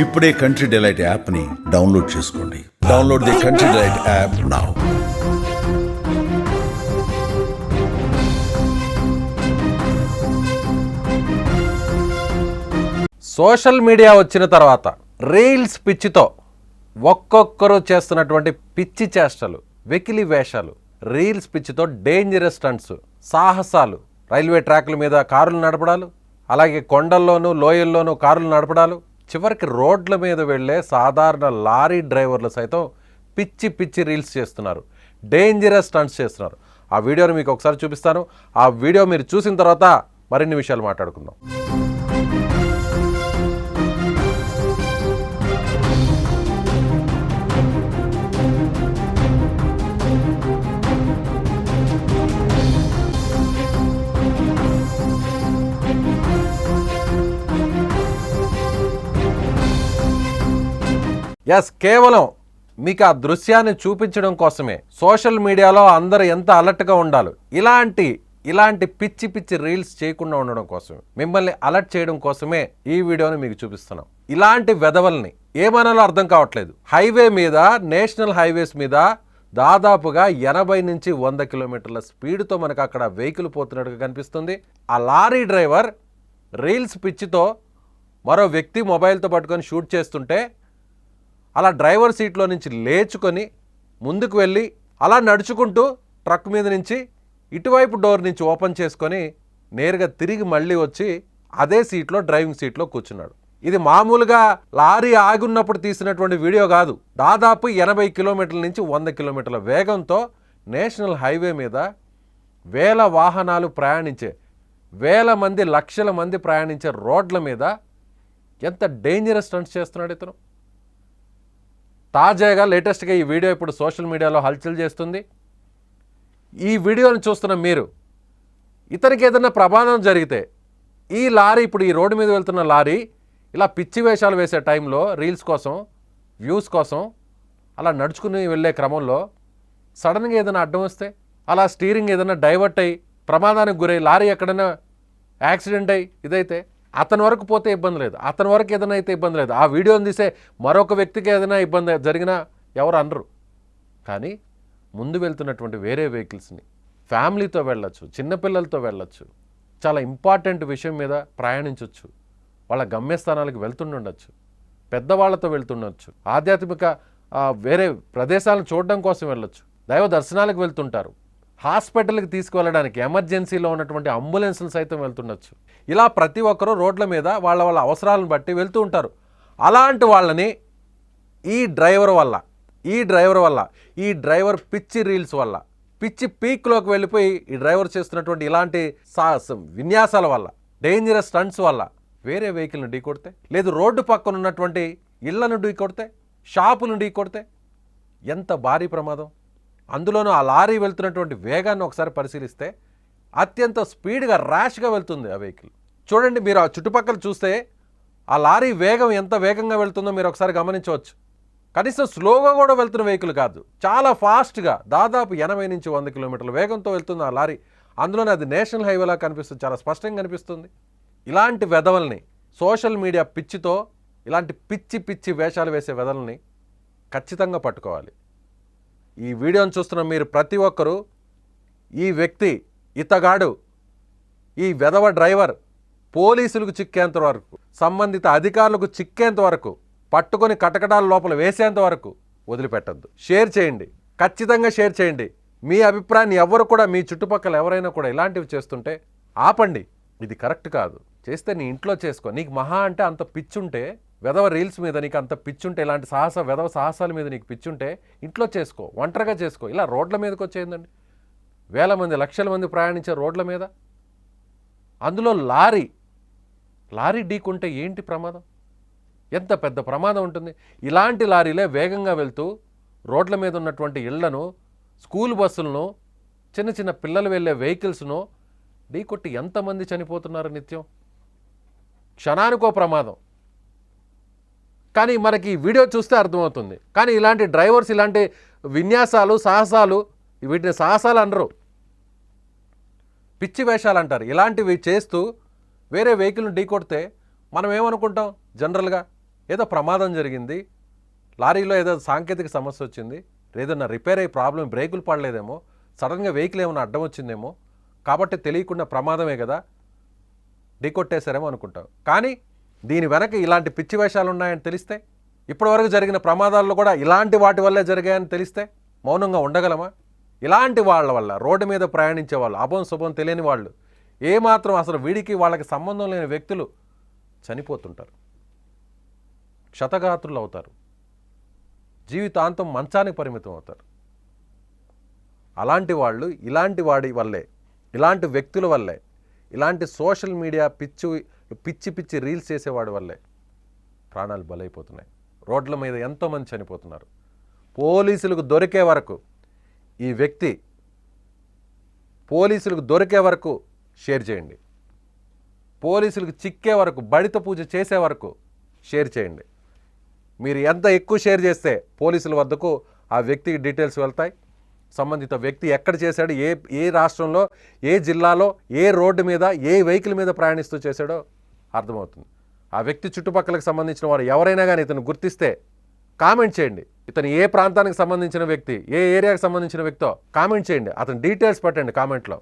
ఇప్పుడే country delight యాప్ని download చేసుకోండి. Download the country delight app now. Social media వచ్చిన తర్వాత రీల్స్ పిచ్చితో ఒక్కొక్కరు చేస్తున్నటువంటి పిచ్చి చేష్టలు, వెకిలి వేషాలు, రీల్స్ పిచ్చితో డేంజరస్ స్టంట్స్, సాహసాలు, రైల్వే ట్రాక్ల మీద కారులు నడపడాలు, అలాగే కొండల్లోనూ లోయల్లోనూ కారులు నడపడాలు, చివరికి రోడ్ల మీద వెళ్ళే సాధారణ లారీ డ్రైవర్లు సైతం పిచ్చి పిచ్చి రీల్స్ చేస్తున్నారు, డేంజరస్ స్టంట్స్ చేస్తున్నారు. ఆ వీడియోని మీకు ఒకసారి చూపిస్తాను. ఆ వీడియో మీరు చూసిన తర్వాత మరిన్ని విషయాలు మాట్లాడుకుందాం. కేవలం మీకు ఆ దృశ్యాన్ని చూపించడం కోసమే సోషల్ మీడియాలో అందరూ ఎంత అలర్ట్గా ఉండాలి, ఇలాంటి పిచ్చి పిచ్చి రీల్స్ చేయకుండా ఉండడం కోసమే, మిమ్మల్ని అలర్ట్ చేయడం కోసమే ఈ వీడియోని మీకు చూపిస్తున్నాం. ఇలాంటి వెధవల్ని ఏమనాలో అర్థం కావట్లేదు. హైవే మీద, నేషనల్ హైవేస్ మీద దాదాపుగా 80 నుంచి 100 కిలోమీటర్ల స్పీడ్తో మనకు అక్కడ వెహికల్ పోతున్నట్టుగా కనిపిస్తుంది. ఆ లారీ డ్రైవర్ రీల్స్ పిచ్చితో మరో వ్యక్తి మొబైల్తో పట్టుకొని షూట్ చేస్తుంటే అలా డ్రైవర్ సీట్లో నుంచి లేచుకొని ముందుకు వెళ్ళి అలా నడుచుకుంటూ ట్రక్ మీద నుంచి ఇటువైపు డోర్ నుంచి ఓపెన్ చేసుకొని నేరుగా తిరిగి మళ్ళీ వచ్చి అదే సీట్లో, డ్రైవింగ్ సీట్లో కూర్చున్నాడు. ఇది మామూలుగా లారీ ఆగున్నప్పుడు తీసినటువంటి వీడియో కాదు. దాదాపు 80 కిలోమీటర్ల నుంచి 100 కిలోమీటర్ల వేగంతో నేషనల్ హైవే మీద వేల వాహనాలు ప్రయాణించే, వేల మంది, లక్షల మంది ప్రయాణించే రోడ్ల మీద ఎంత డేంజరస్ స్టంట్స్ చేస్తున్నాడు ఇతను. తాజాగా లేటెస్ట్గా ఈ వీడియో ఇప్పుడు సోషల్ మీడియాలో హల్చల్ చేస్తుంది. ఈ వీడియోని చూస్తున్న మీరు, ఇతనికి ఏదైనా ప్రమాదం జరిగితే ఈ లారీ, ఇప్పుడు ఈ రోడ్డు మీద వెళ్తున్న లారీ ఇలా పిచ్చి వేషాలు వేసే టైంలో రీల్స్ కోసం, వ్యూస్ కోసం అలా నడుచుకుని వెళ్ళే క్రమంలో సడన్గా ఏదైనా అడ్డం వస్తే, అలా స్టీరింగ్ ఏదైనా డైవర్ట్ అయ్యి ప్రమాదానికి గురై లారీ ఎక్కడైనా యాక్సిడెంట్ అయ్యి ఇదైతే అతని వరకు పోతే ఇబ్బంది లేదు, అతని వరకు ఏదైనా అయితే ఇబ్బంది లేదు. ఆ వీడియోని తీసే మరొక వ్యక్తికి ఏదైనా ఇబ్బంది జరిగినా ఎవరు అనరు. కానీ ముందు వెళ్తున్నటువంటి వేరే వెహికల్స్ని ఫ్యామిలీతో వెళ్ళొచ్చు, చిన్నపిల్లలతో వెళ్ళొచ్చు, చాలా ఇంపార్టెంట్ విషయం మీద ప్రయాణించవచ్చు, వాళ్ళ గమ్యస్థానాలకు వెళ్తుండొచ్చు, పెద్దవాళ్లతో వెళ్తుండొచ్చు, ఆధ్యాత్మిక వేరే ప్రదేశాలను చూడడం కోసం వెళ్ళొచ్చు, దైవ దర్శనాలకు వెళ్తుంటారు, హాస్పిటల్కి తీసుకువెళ్ళడానికి ఎమర్జెన్సీలో ఉన్నటువంటి అంబులెన్సులు సైతం వెళ్తుండొచ్చు. ఇలా ప్రతి ఒక్కరూ రోడ్ల మీద వాళ్ళ అవసరాలను బట్టి వెళ్తూ ఉంటారు. అలాంటి వాళ్ళని ఈ డ్రైవర్ పిచ్చి రీల్స్ వల్ల, పిచ్చి పీక్లోకి వెళ్ళిపోయి ఈ డ్రైవర్ చేస్తున్నటువంటి ఇలాంటి విన్యాసాల వల్ల, డేంజరస్ స్టంట్స్ వల్ల వేరే వెహికల్ని ఢీకొడితే, లేదు రోడ్డు పక్కన ఉన్నటువంటి ఇళ్లను ఢీకొడితే, షాపులను ఢీకొడితే ఎంత భారీ ప్రమాదం. అందులోనూ ఆ లారీ వెళ్తున్నటువంటి వేగాన్ని ఒకసారి పరిశీలిస్తే అత్యంత స్పీడ్గా, ర్యాష్గా వెళ్తుంది ఆ వెహికల్. చూడండి, మీరు ఆ చుట్టుపక్కల చూస్తే ఆ లారీ వేగం ఎంత వేగంగా వెళ్తుందో మీరు ఒకసారి గమనించవచ్చు. కనీసం స్లోగా కూడా వెళ్తున్న వెహికల్ కాదు, చాలా ఫాస్ట్గా దాదాపు 80 నుంచి 100 కిలోమీటర్ల వేగంతో వెళ్తుంది ఆ లారీ. అందులోనే అది నేషనల్ హైవేలా కనిపిస్తుంది, చాలా స్పష్టంగా కనిపిస్తుంది. ఇలాంటి వెధవల్ని, సోషల్ మీడియా పిచ్చితో ఇలాంటి పిచ్చి పిచ్చి వేషాలు వేసే వెధవల్ని ఖచ్చితంగా పట్టుకోవాలి. ఈ వీడియోని చూస్తున్న మీరు ప్రతి ఒక్కరూ ఈ వ్యక్తి, ఇతగాడు, ఈ వెధవ డ్రైవర్ పోలీసులకు చిక్కేంత వరకు, సంబంధిత అధికారులకు చిక్కేంత వరకు, పట్టుకొని కటకటాల లోపల వేసేంత వరకు వదిలిపెట్టద్దు. షేర్ చేయండి, ఖచ్చితంగా షేర్ చేయండి. మీ అభిప్రాయాన్ని ఎవరు కూడా, మీ చుట్టుపక్కల ఎవరైనా కూడా ఇలాంటివి చేస్తుంటే ఆపండి. ఇది కరెక్ట్ కాదు, చేస్తే నీ ఇంట్లో చేసుకో. నీకు మహా అంటే అంత పిచ్చుంటే, వెధవ రీల్స్ మీద నీకు అంత పిచ్చుంటే, ఇలాంటి వెధవ సాహసాల మీద నీకు పిచ్చుంటే ఇంట్లో చేసుకో, ఒంటరిగా చేసుకో. ఇలా రోడ్ల మీదకి వచ్చేయండి, వేల మంది, లక్షల మంది ప్రయాణించే రోడ్ల మీద, అందులో లారీ ఢీకుంటే ఏంటి ప్రమాదం, ఎంత పెద్ద ప్రమాదం ఉంటుంది. ఇలాంటి లారీలే వేగంగా వెళ్తూ రోడ్ల మీద ఉన్నటువంటి ఇళ్లను, స్కూల్ బస్సులను, చిన్న చిన్న పిల్లలు వెళ్ళే వెహికల్స్ను ఢీకొట్టి ఎంతమంది చనిపోతున్నారు నిత్యం. క్షణానికో ప్రమాదం. కానీ మనకి ఈ వీడియో చూస్తే అర్థమవుతుంది. కానీ ఇలాంటి డ్రైవర్స్, ఇలాంటి విన్యాసాలు, సాహసాలు, వీటిని సాహసాలు అనరు, పిచ్చి వేషాలు అంటారు. ఇలాంటివి చేస్తూ వేరే వెహికల్ని ఢీకొడితే మనం ఏమనుకుంటాం? జనరల్గా ఏదో ప్రమాదం జరిగింది, లారీలో ఏదో సాంకేతిక సమస్య వచ్చింది, ఏదన్నా రిపేర్ అయ్యి ప్రాబ్లం, బ్రేకులు పడలేదేమో, సడన్గా వెహికల్ ఏమైనా అడ్డం వచ్చిందేమో, కాబట్టి తెలియకుండా ప్రమాదమే కదా, ఢీకొట్టేశారేమో అనుకుంటావు. కానీ దీని వెనక ఇలాంటి పిచ్చి వేషాలు ఉన్నాయని తెలిస్తే, ఇప్పటివరకు జరిగిన ప్రమాదాల్లో కూడా ఇలాంటి వాటి వల్లే జరిగాయని తెలిస్తే మౌనంగా ఉండగలమా? ఇలాంటి వాళ్ళ వల్ల రోడ్డు మీద ప్రయాణించే వాళ్ళు, అభం శుభం తెలియని వాళ్ళు, ఏమాత్రం అసలు వీడికి వాళ్ళకి సంబంధం లేని వ్యక్తులు చనిపోతుంటారు, క్షతగాత్రులు అవుతారు, జీవితాంతం మంచానికి పరిమితం అవుతారు. అలాంటి వాళ్ళు ఇలాంటి వాడి వల్లే, ఇలాంటి వ్యక్తుల వల్లే, ఇలాంటి సోషల్ మీడియా పిచ్చి పిచ్చి రీల్స్ చేసేవాడి వల్లే ప్రాణాలు బలైపోతున్నాయి. రోడ్ల మీద ఎంతోమంది చనిపోతున్నారు. పోలీసులకు దొరికే వరకు ఈ వ్యక్తి పోలీసులకు దొరికే వరకు షేర్ చేయండి, పోలీసులకు చిక్కే వరకు, బడిత పూజ చేసే వరకు షేర్ చేయండి. మీరు ఎంత ఎక్కువ షేర్ చేస్తే పోలీసుల వద్దకు ఆ వ్యక్తికి డీటెయిల్స్ వెళ్తాయి. సంబంధిత వ్యక్తి ఎక్కడ చేశాడు, ఏ రాష్ట్రంలో, ఏ జిల్లాలో, ఏ రోడ్డు మీద, ఏ వెహికల్ మీద ప్రయాణిస్తూ చేశాడో అర్థమవుతుంది. ఆ వ్యక్తి చుట్టుపక్కలకు సంబంధించిన వారు ఎవరైనా కానీ ఇతను గుర్తిస్తే కామెంట్ చేయండి. ఇతను ఏ ప్రాంతానికి సంబంధించిన వ్యక్తి, ఏ ఏరియాకి సంబంధించిన వ్యక్తో కామెంట్ చేయండి. అతని డీటెయిల్స్ పెట్టండి కామెంట్లో.